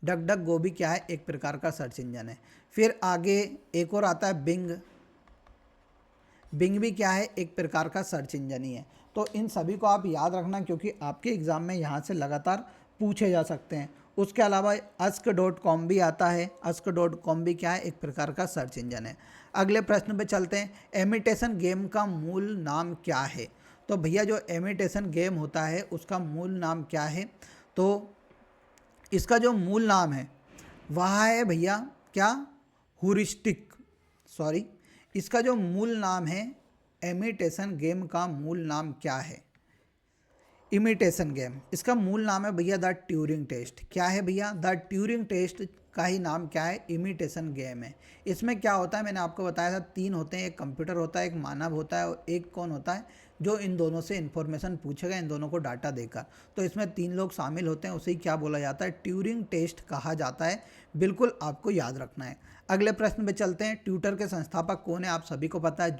डक गो भी क्या है, एक प्रकार का सर्च इंजन है। फिर आगे एक और आता है बिंग भी क्या है, एक प्रकार का सर्च इंजन ही है। तो इन सभी को आप याद रखना क्योंकि आपके एग्ज़ाम में यहाँ से लगातार पूछे जा सकते हैं। उसके अलावा ask.com भी आता है। ask.com भी क्या है, एक प्रकार का सर्च इंजन है। अगले प्रश्न पे चलते हैं, इमिटेशन गेम का मूल नाम क्या है। तो भैया जो इमिटेशन गेम होता है उसका मूल नाम क्या है, तो इसका जो मूल नाम है वह है भैया क्या, इसका जो मूल नाम है इमिटेशन गेम का मूल नाम क्या है, इमिटेशन गेम, इसका मूल नाम है भैया द ट्यूरिंग टेस्ट। क्या है भैया, द ट्यूरिंग टेस्ट का ही नाम क्या है, इमिटेशन गेम है। इसमें क्या होता है, मैंने आपको बताया था, तीन होते हैं, एक कंप्यूटर होता है, एक मानव होता है और एक कौन होता है, जो इन दोनों से इन्फॉर्मेशन पूछेगा, इन दोनों को डाटा देकर। तो इसमें तीन लोग शामिल होते हैं, उसे क्या बोला जाता है, ट्यूरिंग टेस्ट कहा जाता है। बिल्कुल आपको याद रखना है। अगले प्रश्न पे चलते हैं, ट्विटर के संस्थापक कौन है, आप सभी को पता है,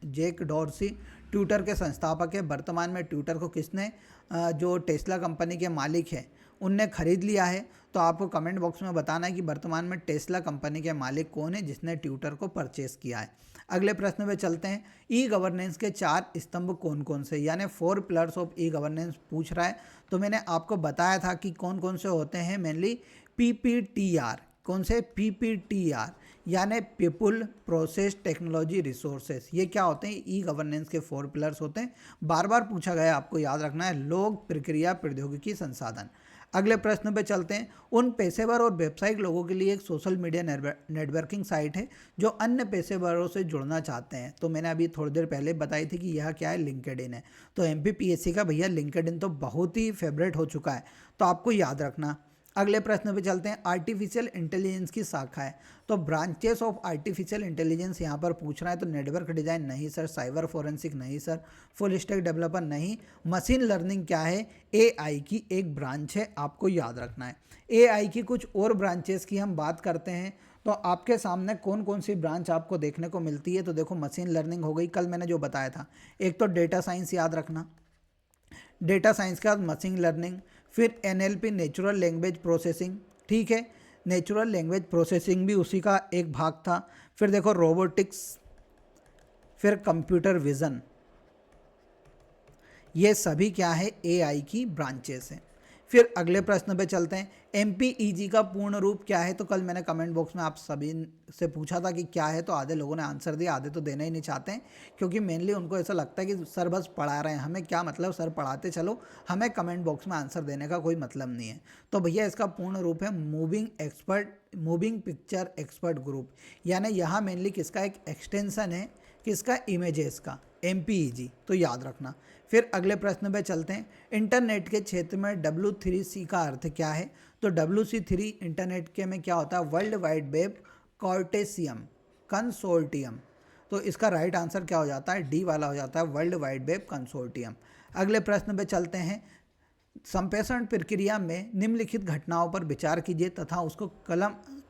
जैक डॉर्सी। ट्विटर के संस्थापक है। वर्तमान में ट्विटर को किसने जो टेस्ला कंपनी के मालिक है उनने खरीद लिया है। तो आपको कमेंट बॉक्स में बताना है कि वर्तमान में टेस्ला कंपनी के मालिक कौन है जिसने ट्विटर को परचेस किया है। अगले प्रश्न पे चलते हैं। ई गवर्नेंस के 4 स्तंभ कौन कौन से, यानी 4 पिलर्स ऑफ ई गवर्नेंस पूछ रहा है। तो मैंने आपको बताया था कि कौन कौन से होते हैं। मेनली पीपीटीआर, कौन से? पीपीटीआर यानी पीपुल, प्रोसेस, टेक्नोलॉजी, रिसोर्सेस। ये क्या होते हैं? ई गवर्नेंस के 4 पिलर्स होते हैं। बार बार पूछा गया, आपको याद रखना है। लोग, प्रक्रिया, प्रौद्योगिकी, संसाधन। अगले प्रश्न पे चलते हैं। उन पेशेवर और व्यावसायिक लोगों के लिए एक सोशल मीडिया नेटवर्किंग साइट है जो अन्य पेशेवरों से जुड़ना चाहते हैं। तो मैंने अभी थोड़ी देर पहले बताई थी कि यह क्या है, लिंक्डइन है। तो एमपीपीएससी का भैया लिंक्डइन तो बहुत ही फेवरेट हो चुका है, तो आपको याद रखना। अगले प्रश्न पे चलते हैं। आर्टिफिशियल इंटेलिजेंस की शाखा है, तो ब्रांचेस ऑफ आर्टिफिशियल इंटेलिजेंस यहाँ पर पूछ रहा है। तो नेटवर्क डिजाइन नहीं सर, साइबर फोरेंसिक नहीं सर, फुल स्टैक डेवलपर नहीं। मशीन लर्निंग क्या है? एआई की एक ब्रांच है, आपको याद रखना है। एआई की कुछ और ब्रांचेस की हम बात करते हैं तो आपके सामने कौन कौन सी ब्रांच आपको देखने को मिलती है। तो देखो, मशीन लर्निंग हो गई, कल मैंने जो बताया था। एक तो डेटा साइंस याद रखना, डेटा साइंस के बाद मशीन लर्निंग, फिर एनएलपी, नेचुरल लैंग्वेज प्रोसेसिंग, ठीक है। नेचुरल लैंग्वेज प्रोसेसिंग भी उसी का एक भाग था। फिर देखो रोबोटिक्स, फिर कंप्यूटर विजन। ये सभी क्या है? एआई की ब्रांचेस हैं। फिर अगले प्रश्न पे चलते हैं। एमपीईजी का पूर्ण रूप क्या है? तो कल मैंने कमेंट बॉक्स में आप सभी से पूछा था कि क्या है, तो आधे लोगों ने आंसर दिया, आधे तो देना ही नहीं चाहते हैं, क्योंकि मेनली उनको ऐसा लगता है कि सर बस पढ़ा रहे हैं, हमें क्या मतलब, सर पढ़ाते चलो, हमें कमेंट बॉक्स में आंसर देने का कोई मतलब नहीं है। तो भैया इसका पूर्ण रूप है मूविंग पिक्चर एक्सपर्ट ग्रुप, यानी यहाँ मेनली किसका एक एक्सटेंशन है, किसका? इमेजेस का, एमपीईजी, तो याद रखना। फिर अगले प्रश्न पे चलते हैं। इंटरनेट के क्षेत्र में W3C का अर्थ क्या है? तो WC3 इंटरनेट के में क्या होता है? World wide web consortium. तो इसका राइट आंसर क्या हो जाता है? डी वाला हो जाता है, वर्ल्ड वाइड वेब कंसोर्टियम। अगले प्रश्न पे चलते हैं। संप्रेषण प्रक्रिया में निम्नलिखित घटनाओं पर विचार कीजिए तथा उसको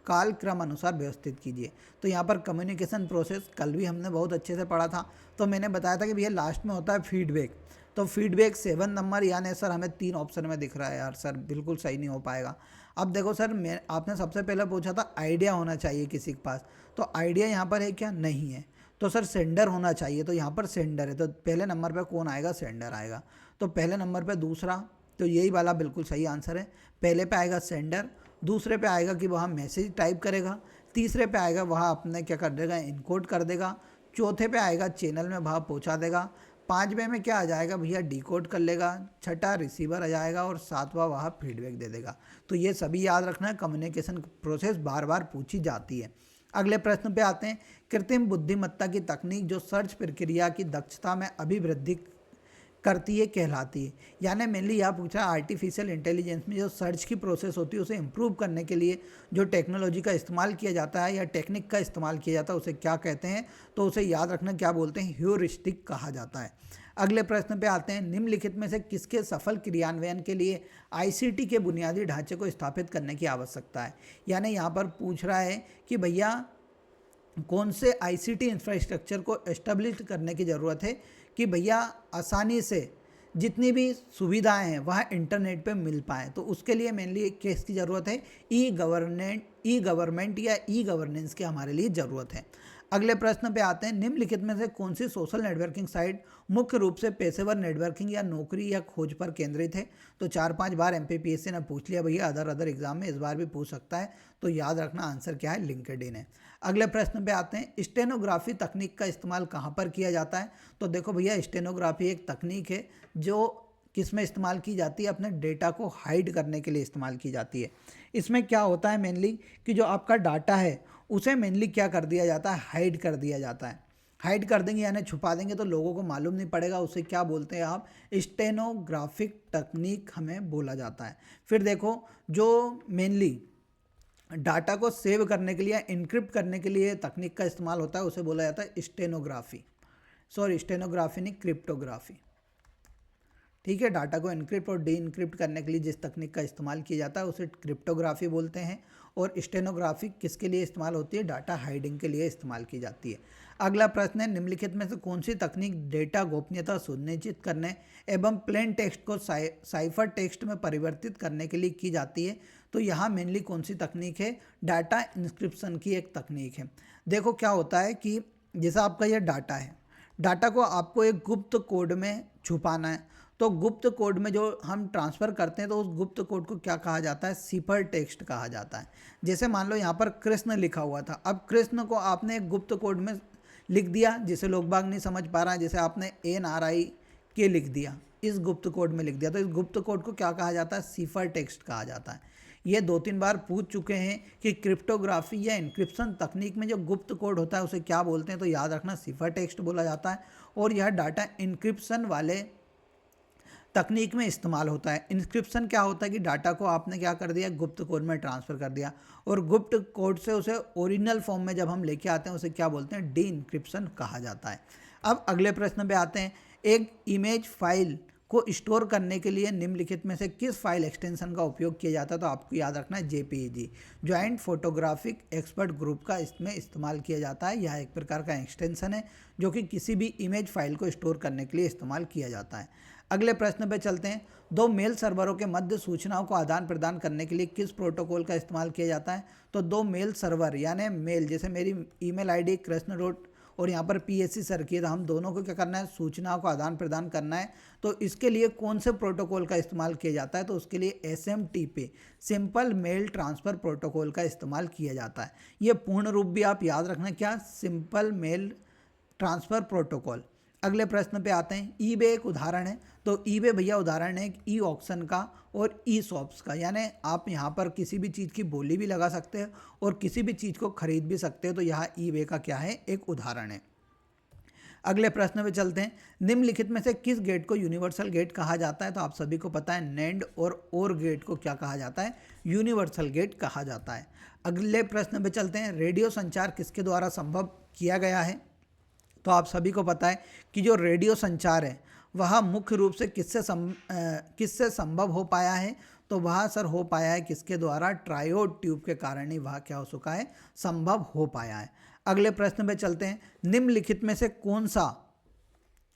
कालक्रम अनुसार व्यवस्थित कीजिए। तो यहाँ पर कम्युनिकेशन प्रोसेस कल भी हमने बहुत अच्छे से पढ़ा था। तो मैंने बताया था कि भैया लास्ट में होता है फीडबैक। तो फीडबैक 7 नंबर, यानी सर हमें 3 ऑप्शन में दिख रहा है यार, सर बिल्कुल सही नहीं हो पाएगा। अब देखो सर, आपने सबसे पहले पूछा था आइडिया होना चाहिए किसी के पास, तो आइडिया यहाँ पर है क्या? नहीं है। तो सर सेंडर होना चाहिए, तो यहाँ पर सेंडर है, तो पहले नंबर पर कौन आएगा? सेंडर आएगा। तो पहले नंबर पर दूसरा, तो यही वाला बिल्कुल सही आंसर है। पहले पे आएगा सेंडर, दूसरे पे आएगा कि वह मैसेज टाइप करेगा, तीसरे पे आएगा वह अपने क्या कर देगा? इनकोड कर देगा, चौथे पे आएगा चैनल में भाव पहुंचा देगा, पांचवें में क्या आ जाएगा भैया? डिकोड कर लेगा, छठा रिसीवर आ जाएगा और सातवां वह फीडबैक दे देगा। तो ये सभी याद रखना है, कम्युनिकेशन प्रोसेस बार बार पूछी जाती है। अगले प्रश्न पे आते हैं। कृत्रिम बुद्धिमत्ता की तकनीक जो सर्च प्रक्रिया की दक्षता में अभिवृद्धि करती है कहलाती है, यानी मेनली यह पूछा आर्टिफिशियल इंटेलिजेंस में जो सर्च की प्रोसेस होती है उसे इम्प्रूव करने के लिए जो टेक्नोलॉजी का इस्तेमाल किया जाता है या टेक्निक का इस्तेमाल किया जाता है उसे क्या कहते हैं? तो उसे याद रखना, क्या बोलते हैं? ह्यूरिस्टिक कहा जाता है। अगले प्रश्न पे आते हैं। निम्नलिखित में से किसके सफल क्रियान्वयन के लिए आईसीटी के बुनियादी ढांचे को स्थापित करने की आवश्यकता है? यानी यहाँ पर पूछ रहा है कि भैया कौन से आईसीटी इंफ्रास्ट्रक्चर को एस्टेब्लिश करने की ज़रूरत है कि भैया आसानी से जितनी भी सुविधाएं हैं वह इंटरनेट पे मिल पाए। तो उसके लिए मेनली एक केस की ज़रूरत है, ई गवर्नमेंट या ई गवर्नेंस की हमारे लिए ज़रूरत है। अगले प्रश्न पे आते हैं। निम्नलिखित में से कौन सी सोशल नेटवर्किंग साइट मुख्य रूप से पेशेवर नेटवर्किंग या नौकरी या खोज पर केंद्रित है? तो 4-5 बार एमपीपीएससी ने पूछ लिया भैया, अदर एग्जाम में इस बार भी पूछ सकता है, तो याद रखना आंसर क्या है? लिंक्डइन है। अगले प्रश्न पे आते हैं। स्टेनोग्राफी तकनीक का इस्तेमाल कहाँ पर किया जाता है? तो देखो भैया, स्टेनोग्राफी एक तकनीक है जो किस में इस्तेमाल की जाती है? अपने डेटा को हाइड करने के लिए इस्तेमाल की जाती है। इसमें क्या होता है मेनली कि जो आपका डाटा है उसे मेनली क्या कर दिया जाता है? हाइड कर दिया जाता है। हाइड कर देंगे यानी छुपा देंगे तो लोगों को मालूम नहीं पड़ेगा, उसे क्या बोलते हैं आप? स्टेनोग्राफिक तकनीक हमें बोला जाता है। फिर देखो, जो मेनली डाटा को सेव करने के लिए, इनक्रिप्ट करने के लिए तकनीक का इस्तेमाल होता है उसे बोला जाता है स्टेनोग्राफी, नहीं क्रिप्टोग्राफी, ठीक है। डाटा को इनक्रिप्ट और डी इनक्रिप्ट करने के लिए जिस तकनीक का इस्तेमाल किया जाता है उसे क्रिप्टोग्राफी बोलते हैं। और स्टेनोग्राफी किसके लिए इस्तेमाल होती है? डाटा हाइडिंग के लिए इस्तेमाल की जाती है। अगला प्रश्न है, निम्नलिखित में से कौन सी तकनीक डेटा गोपनीयता सुनिश्चित करने एवं प्लेन टेक्स्ट को साइफर टेक्स्ट में परिवर्तित करने के लिए की जाती है? तो यहाँ मेनली कौन सी तकनीक है? डाटा इंस्क्रिप्शन की एक तकनीक है। देखो क्या होता है कि जैसा आपका यह डाटा है, डाटा को आपको एक गुप्त कोड में छुपाना है। तो गुप्त कोड में जो हम ट्रांसफ़र करते हैं तो उस गुप्त कोड को क्या कहा जाता है? सिफर टेक्स्ट कहा जाता है। जैसे मान लो यहाँ पर कृष्ण लिखा हुआ था, अब कृष्ण को आपने एक गुप्त कोड में लिख दिया जिसे लोग बाग नहीं समझ पा रहा है, जैसे आपने NRIK लिख दिया, इस गुप्त कोड में लिख दिया, तो इस गुप्त कोड को क्या कहा जाता है? सिफर टेक्स्ट कहा जाता है। ये 2-3 बार पूछ चुके हैं कि क्रिप्टोग्राफी या इंक्रिप्शन तकनीक में जो गुप्त कोड होता है उसे क्या बोलते हैं? तो याद रखना सिफर टेक्स्ट बोला जाता है। और यह डाटा इंक्रिप्शन वाले तकनीक में इस्तेमाल होता है। इंक्रिप्शन क्या होता है कि डाटा को आपने क्या कर दिया? गुप्त कोड में ट्रांसफ़र कर दिया, और गुप्त कोड से उसे ओरिजिनल फॉर्म में जब हम लेके आते हैं उसे क्या बोलते हैं? डी इंक्रिप्शन कहा जाता है। अब अगले प्रश्न पे आते हैं। एक इमेज फाइल को स्टोर करने के लिए निम्नलिखित में से किस फाइल एक्सटेंशन का उपयोग किया जाता है? तो आपको याद रखना है JPEG, joint photographic expert group का इसमें इस्तेमाल किया जाता है। यह एक प्रकार का एक्सटेंशन है जो कि किसी भी इमेज फाइल को स्टोर करने के लिए इस्तेमाल किया जाता है। अगले प्रश्न पे चलते हैं। 2 मेल सर्वरों के मध्य सूचनाओं को आदान प्रदान करने के लिए किस प्रोटोकॉल का इस्तेमाल किया जाता है? तो 2 मेल सर्वर यानी मेल, जैसे मेरी ईमेल ID कृष्ण डॉट और यहाँ पर PSC सर की है, तो हम दोनों को क्या करना है? सूचनाओं को आदान प्रदान करना है। तो इसके लिए कौन से प्रोटोकॉल का इस्तेमाल किया जाता है? तो उसके लिए SMTP, simple mail transfer protocol का इस्तेमाल किया जाता है। ये पूर्ण रूप भी आप याद रखना, क्या? Simple mail transfer protocol. अगले प्रश्न पे आते हैं। ईबे एक उदाहरण है, तो ईबे भैया उदाहरण है ई ऑक्शन का और ई शॉप्स का, यानी आप यहाँ पर किसी भी चीज़ की बोली भी लगा सकते हैं और किसी भी चीज़ को खरीद भी सकते हैं। तो यहाँ ईबे का क्या है? एक उदाहरण है। अगले प्रश्न पे चलते हैं। निम्नलिखित में से किस गेट को यूनिवर्सल गेट कहा जाता है? तो आप सभी को पता है नैंड और गेट को क्या कहा जाता है? यूनिवर्सल गेट कहा जाता है। अगले प्रश्न पे चलते हैं। रेडियो संचार किसके द्वारा संभव किया गया है? तो आप सभी को पता है कि जो रेडियो संचार है वह मुख्य रूप से किससे संभव हो पाया है? तो वह सर हो पाया है किसके द्वारा? ट्रायोड ट्यूब के कारण ही वह क्या हो चुका है? संभव हो पाया है। अगले प्रश्न पे चलते हैं। निम्नलिखित में से कौन सा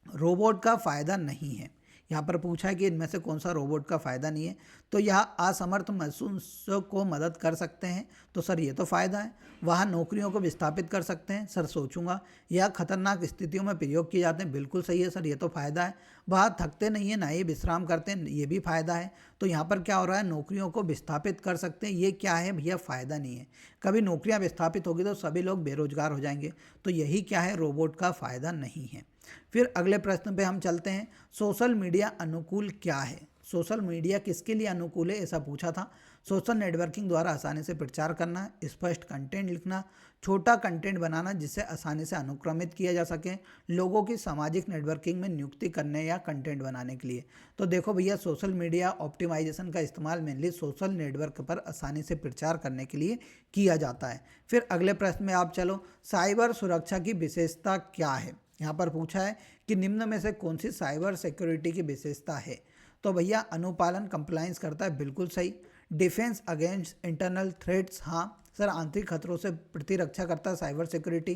रोबोट का फ़ायदा नहीं है? यहाँ पर पूछा है कि इनमें से कौन सा रोबोट का फ़ायदा नहीं है? तो यह असमर्थ महसूसों को मदद कर सकते हैं, तो सर ये तो फ़ायदा है। वह नौकरियों को विस्थापित कर सकते हैं, सर सोचूंगा। यह खतरनाक स्थितियों में प्रयोग किए जाते हैं, बिल्कुल सही है सर, ये तो फ़ायदा है। वह थकते नहीं है, ना ही विश्राम करते हैं, ये भी फ़ायदा है। तो यहाँ पर क्या हो रहा है? नौकरियों को विस्थापित कर सकते हैं, ये क्या है भैया? फ़ायदा नहीं है। कभी नौकरियाँ विस्थापित होगी तो सभी लोग बेरोजगार हो जाएंगे, तो यही क्या है? रोबोट का फ़ायदा नहीं है। फिर अगले प्रश्न पे हम चलते हैं। सोशल मीडिया अनुकूल क्या है? सोशल मीडिया किसके लिए अनुकूल है, ऐसा पूछा था। सोशल नेटवर्किंग द्वारा आसानी से प्रचार करना, स्पष्ट कंटेंट लिखना, छोटा कंटेंट बनाना जिससे आसानी से अनुक्रमित किया जा सके, लोगों की सामाजिक नेटवर्किंग में नियुक्ति करने या कंटेंट बनाने के लिए। तो देखो भैया, सोशल मीडिया ऑप्टिमाइजेशन का इस्तेमाल मेनली सोशल नेटवर्क पर आसानी से प्रचार करने के लिए किया जाता है। फिर अगले प्रश्न में आप चलो। साइबर सुरक्षा की विशेषता क्या है? यहाँ पर पूछा है कि निम्न में से कौन सी साइबर सिक्योरिटी की विशेषता है? तो भैया अनुपालन कंप्लायंस करता है, बिल्कुल सही। डिफेंस अगेंस्ट इंटरनल थ्रेट्स, हाँ सर, आंतरिक खतरों से प्रतिरक्षा करता है साइबर सिक्योरिटी।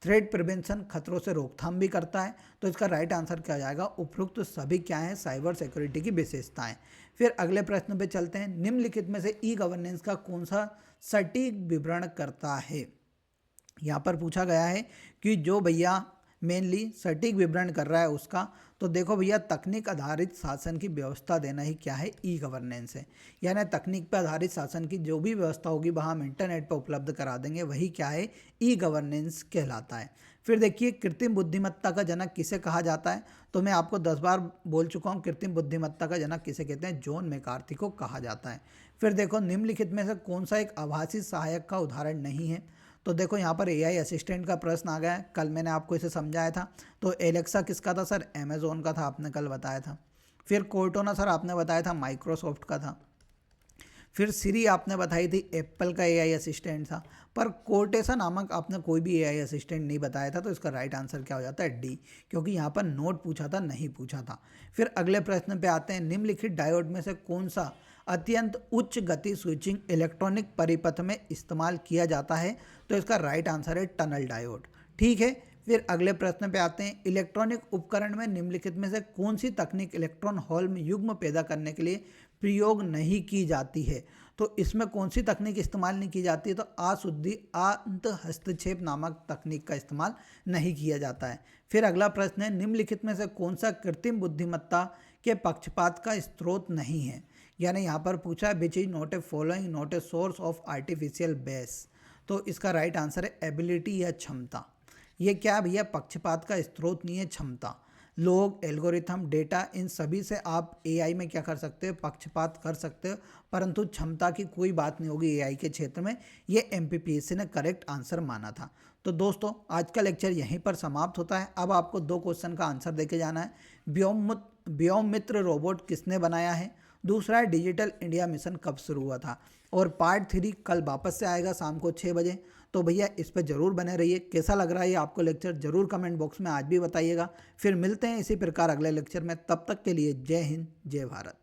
थ्रेट प्रिवेंशन, खतरों से रोकथाम भी करता है। तो इसका राइट आंसर क्या जाएगा? उपरोक्त सभी क्या है? साइबर सिक्योरिटी की विशेषताएं। फिर अगले प्रश्न पे चलते हैं। निम्नलिखित में से ई गवर्नेंस का कौन सा सटीक विवरण करता है? यहाँ पर पूछा गया है कि जो भैया मेनली सटीक विवरण कर रहा है उसका। तो देखो भैया, तकनीक आधारित शासन की व्यवस्था देना ही क्या है? ई गवर्नेंस है। यानी तकनीक पर आधारित शासन की जो भी व्यवस्था होगी वह हम इंटरनेट पर उपलब्ध करा देंगे, वही क्या है? ई गवर्नेंस कहलाता है। फिर देखिए, कृत्रिम बुद्धिमत्ता का जनक किसे कहा जाता है? तो मैं आपको 10 बार बोल चुका हूँ, कृत्रिम बुद्धिमत्ता का जनक किसे कहते हैं? जॉन मैकार्थी को कहा जाता है। फिर देखो, निम्नलिखित में से कौन सा एक आभासी सहायक का उदाहरण नहीं है? तो देखो यहाँ पर AI असिस्टेंट का प्रश्न आ गया है, कल मैंने आपको इसे समझाया था। तो एलेक्सा किसका था सर? अमेजोन का था, आपने कल बताया था। फिर कोर्टोना सर आपने बताया था माइक्रोसॉफ्ट का था। फिर सिरी आपने बताई थी एप्पल का एआई असिस्टेंट था, पर कोर्टेसा नामक आपने कोई भी एआई असिस्टेंट नहीं बताया था, तो इसका राइट आंसर क्या हो जाता है डी, क्योंकि यहाँ पर नोट पूछा था, नहीं पूछा था। फिर अगले प्रश्न पे आते हैं, निम्नलिखित डायोड में से कौन सा अत्यंत उच्च गति स्विचिंग इलेक्ट्रॉनिक परिपथ में इस्तेमाल किया जाता है, तो इसका राइट आंसर है टनल डायोड। ठीक है, फिर अगले प्रश्न पे आते हैं, इलेक्ट्रॉनिक उपकरण में निम्नलिखित में से कौन सी तकनीक इलेक्ट्रॉन होल में युग्म पैदा करने के लिए प्रयोग नहीं की जाती है, तो इसमें कौन सी तकनीक इस्तेमाल नहीं की जाती है, तो आशुद्धि अंत हस्तक्षेप नामक तकनीक का इस्तेमाल नहीं किया जाता है। फिर अगला प्रश्न है, निम्नलिखित में से कौन सा कृत्रिम बुद्धिमत्ता के पक्षपात का स्रोत नहीं है, यानी यहाँ पर पूछा है which is not a following not a source of artificial base, तो इसका राइट आंसर है एबिलिटी या क्षमता। ये क्या भैया, पक्षपात का स्रोत नहीं है, क्षमता। लोग, एल्गोरिथम, डेटा, इन सभी से आप एआई में क्या कर सकते हो, पक्षपात कर सकते हो, परंतु क्षमता की कोई बात नहीं होगी एआई के क्षेत्र में। ये एमपीपीएससी ने करेक्ट आंसर माना था। तो दोस्तों आज का लेक्चर यहीं पर समाप्त होता है। अब आपको 2 क्वेश्चन का आंसर देके जाना है। व्योममित्र रोबोट किसने बनाया है, दूसरा है डिजिटल इंडिया मिशन कब शुरू हुआ था, और पार्ट 3 कल वापस से आएगा शाम को 6 बजे। तो भैया इस पर ज़रूर बने रहिए। कैसा लग रहा है ये आपको लेक्चर, ज़रूर कमेंट बॉक्स में आज भी बताइएगा। फिर मिलते हैं इसी प्रकार अगले लेक्चर में, तब तक के लिए जय हिंद जय भारत।